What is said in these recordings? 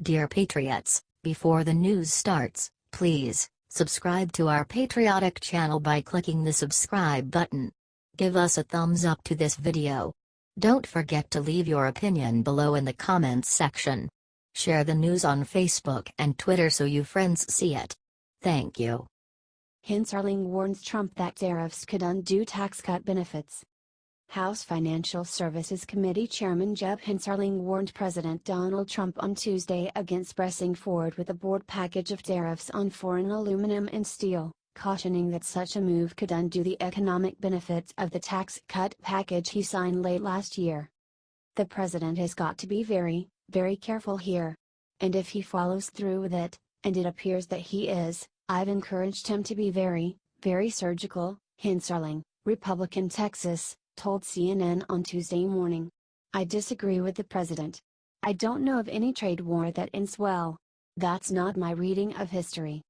Dear Patriots, before the news starts, please subscribe to our patriotic channel by clicking the subscribe button. Give us a thumbs up to this video. Don't forget to leave your opinion below in the comments section. Share the news on Facebook and Twitter so you friends see it. Thank you. Hensarling warns Trump that tariffs could undo tax cut benefits. House Financial Services Committee Chairman Jeb Hensarling warned President Donald Trump on Tuesday against pressing forward with a broad package of tariffs on foreign aluminum and steel, cautioning that such a move could undo the economic benefits of the tax cut package he signed late last year. The president has got to be very, very careful here. And if he follows through with it, and it appears that he is, I've encouraged him to be very, very surgical, Hensarling, Republican Texas, told CNN on Tuesday morning. I disagree with the president. I don't know of any trade war that ends well. That's not my reading of history.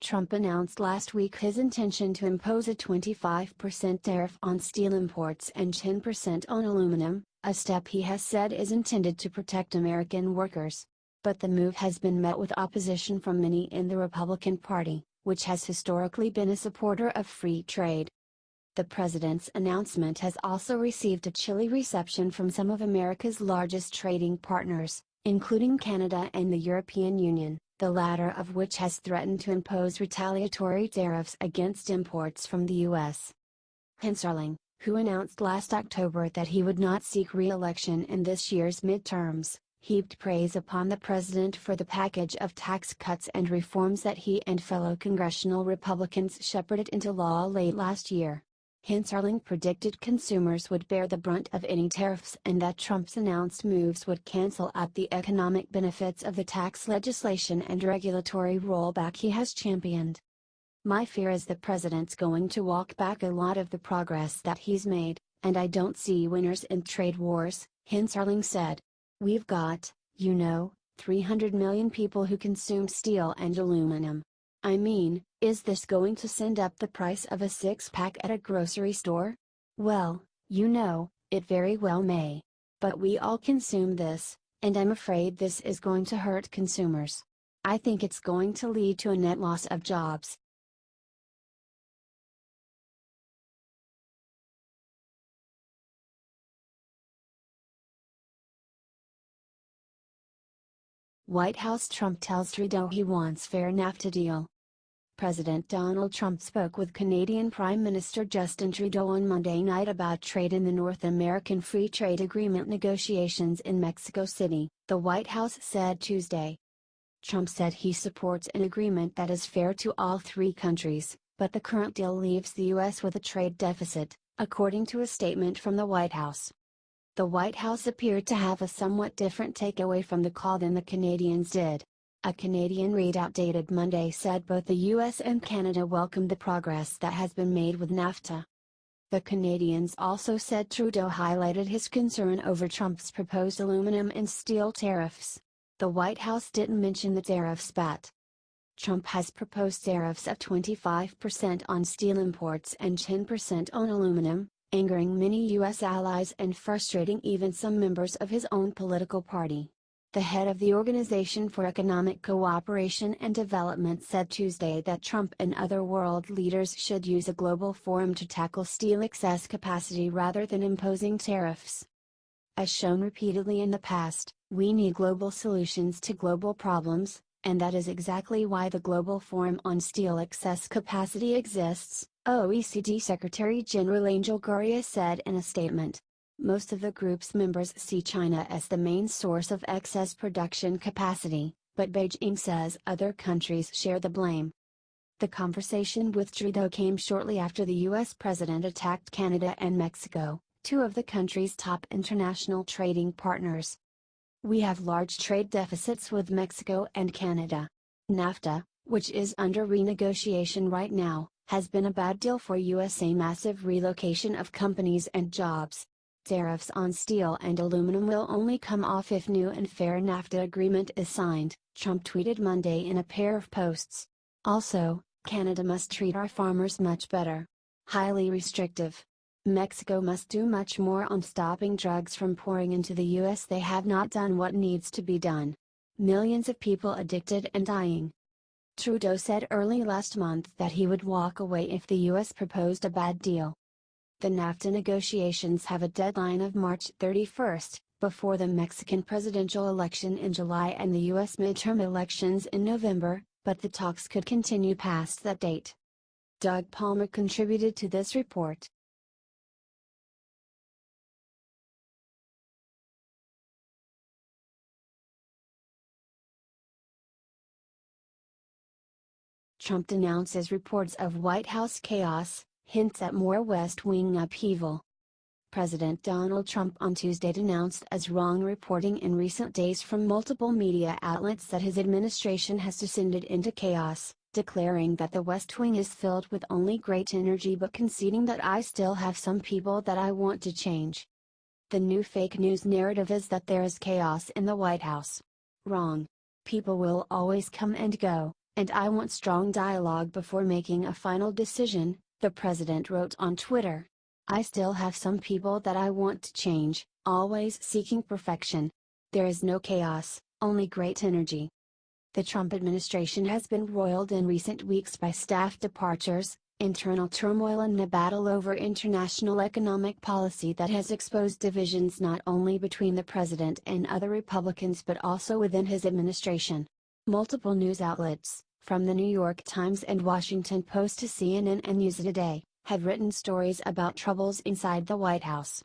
Trump announced last week his intention to impose a 25% tariff on steel imports and 10% on aluminum, a step he has said is intended to protect American workers. But the move has been met with opposition from many in the Republican Party, which has historically been a supporter of free trade. The president's announcement has also received a chilly reception from some of America's largest trading partners, including Canada and the European Union, the latter of which has threatened to impose retaliatory tariffs against imports from the U.S. Hensarling, who announced last October that he would not seek re-election in this year's midterms, heaped praise upon the president for the package of tax cuts and reforms that he and fellow congressional Republicans shepherded into law late last year. Hensarling predicted consumers would bear the brunt of any tariffs and that Trump's announced moves would cancel out the economic benefits of the tax legislation and regulatory rollback he has championed. My fear is the president's going to walk back a lot of the progress that he's made, and I don't see winners in trade wars, Hensarling said. We've got, 300 million people who consume steel and aluminum. I mean, is this going to send up the price of a six-pack at a grocery store? Well, it very well may. But we all consume this, and I'm afraid this is going to hurt consumers. I think it's going to lead to a net loss of jobs. White House Trump tells Trudeau he wants fair NAFTA deal. President Donald Trump spoke with Canadian Prime Minister Justin Trudeau on Monday night about trade in the North American Free Trade Agreement negotiations in Mexico City, the White House said Tuesday. Trump said he supports an agreement that is fair to all three countries, but the current deal leaves the U.S. with a trade deficit, according to a statement from the White House. The White House appeared to have a somewhat different takeaway from the call than the Canadians did. A Canadian readout dated Monday said both the US and Canada welcomed the progress that has been made with NAFTA. The Canadians also said Trudeau highlighted his concern over Trump's proposed aluminum and steel tariffs. The White House didn't mention the tariffs but Trump has proposed tariffs of 25% on steel imports and 10% on aluminum, angering many U.S. allies and frustrating even some members of his own political party. The head of the Organization for Economic Cooperation and Development said Tuesday that Trump and other world leaders should use a global forum to tackle steel excess capacity rather than imposing tariffs. As shown repeatedly in the past, we need global solutions to global problems, and that is exactly why the Global Forum on Steel Excess Capacity exists, OECD Secretary General Angel Gurria said in a statement. Most of the group's members see China as the main source of excess production capacity, but Beijing says other countries share the blame. The conversation with Trudeau came shortly after the U.S. president attacked Canada and Mexico, two of the country's top international trading partners. We have large trade deficits with Mexico and Canada. NAFTA, which is under renegotiation right now, has been a bad deal for USA. Massive relocation of companies and jobs. Tariffs on steel and aluminum will only come off if new and fair NAFTA agreement is signed, Trump tweeted Monday in a pair of posts. Also, Canada must treat our farmers much better. Highly restrictive. Mexico must do much more on stopping drugs from pouring into the U.S. They have not done what needs to be done. millions of people addicted and dying. Trudeau said early last month that he would walk away if the US proposed a bad deal. The NAFTA negotiations have a deadline of March 31st, before the Mexican presidential election in July and the US midterm elections in November, but the talks could continue past that date. Doug Palmer contributed to this report. Trump denounces reports of White House chaos, hints at more West Wing upheaval. President Donald Trump on Tuesday denounced as wrong reporting in recent days from multiple media outlets that his administration has descended into chaos, declaring that the West Wing is filled with only great energy but conceding that I still have some people that I want to change. The new fake news narrative is that there is chaos in the White House. Wrong. People will always come and go, and I want strong dialogue before making a final decision, the president wrote on Twitter. I still have some people that I want to change, always seeking perfection. There is no chaos, only great energy. The Trump administration has been roiled in recent weeks by staff departures, internal turmoil and a battle over international economic policy that has exposed divisions not only between the president and other Republicans but also within his administration. Multiple news outlets, from the New York Times and Washington Post to CNN and USA Today, have written stories about troubles inside the White House.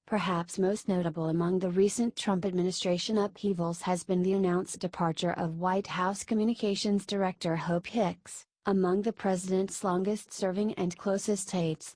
Perhaps most notable among the recent Trump administration upheavals has been the announced departure of White House Communications Director Hope Hicks, among the president's longest-serving and closest aides.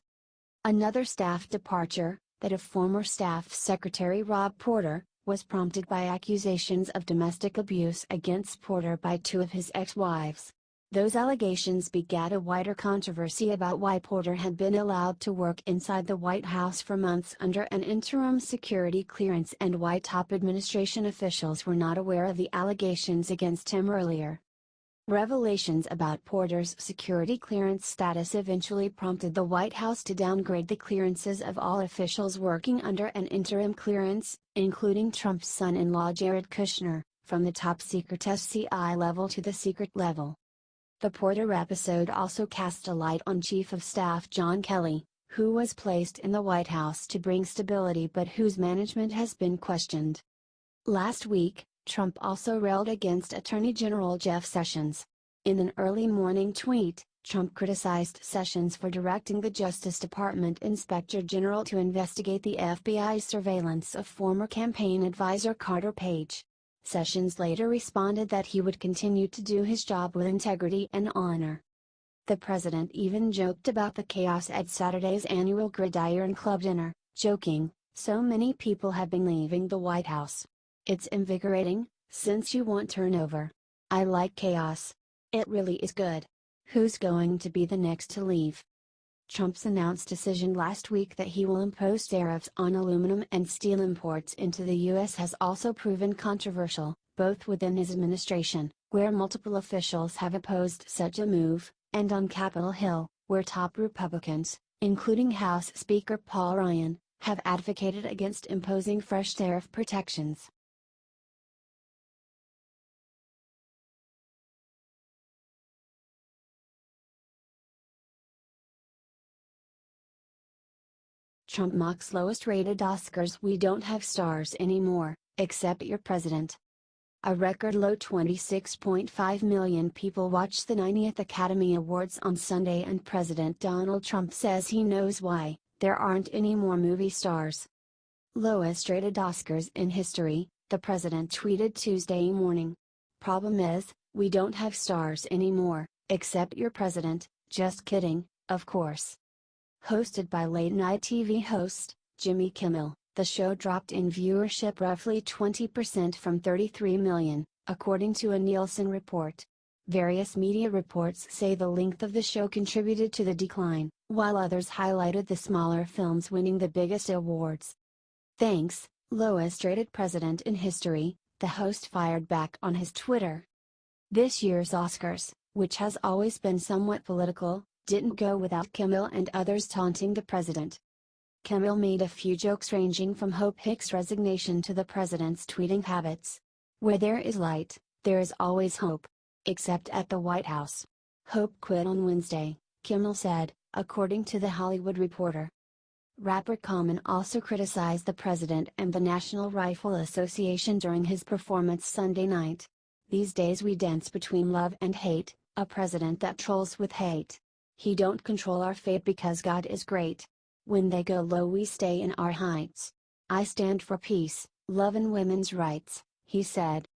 Another staff departure, that of former Staff Secretary Rob Porter, was prompted by accusations of domestic abuse against Porter by two of his ex-wives. Those allegations begat a wider controversy about why Porter had been allowed to work inside the White House for months under an interim security clearance and why top administration officials were not aware of the allegations against him earlier. Revelations about Porter's security clearance status eventually prompted the White House to downgrade the clearances of all officials working under an interim clearance, including Trump's son-in-law Jared Kushner, from the top secret SCI level to the secret level. The Porter episode also cast a light on Chief of Staff John Kelly, who was placed in the White House to bring stability but whose management has been questioned. Last week, Trump also railed against Attorney General Jeff Sessions. In an early morning tweet, Trump criticized Sessions for directing the Justice Department Inspector General to investigate the FBI's surveillance of former campaign advisor Carter Page. Sessions later responded that he would continue to do his job with integrity and honor. The president even joked about the chaos at Saturday's annual Gridiron Club dinner, joking, "So many people have been leaving the White House. It's invigorating, since you want turnover. I like chaos. It really is good. Who's going to be the next to leave?" Trump's announced decision last week that he will impose tariffs on aluminum and steel imports into the U.S. has also proven controversial, both within his administration, where multiple officials have opposed such a move, and on Capitol Hill, where top Republicans, including House Speaker Paul Ryan, have advocated against imposing fresh tariff protections. Trump mocks lowest-rated Oscars. "We don't have stars anymore, except your president." A record low 26.5 million people watched the 90th Academy Awards on Sunday, and President Donald Trump says he knows why: there aren't any more movie stars. Lowest-rated Oscars in history, the president tweeted Tuesday morning. "Problem is, we don't have stars anymore, except your president, just kidding, of course." Hosted by late-night TV host, Jimmy Kimmel, the show dropped in viewership roughly 20% from 33 million, according to a Nielsen report. Various media reports say the length of the show contributed to the decline, while others highlighted the smaller films winning the biggest awards. "Thanks, lowest-rated president in history," the host fired back on his Twitter. This year's Oscars, which has always been somewhat political, didn't go without Kimmel and others taunting the president. Kimmel made a few jokes ranging from Hope Hicks' resignation to the president's tweeting habits. Where there is light, there is always hope. Except at the White House. Hope quit on Wednesday, Kimmel said, according to The Hollywood Reporter. Rapper Common also criticized the president and the National Rifle Association during his performance Sunday night. These days we dance between love and hate, a president that trolls with hate. He don't control our fate because God is great. When they go low we stay in our heights. I stand for peace, love and women's rights, he said.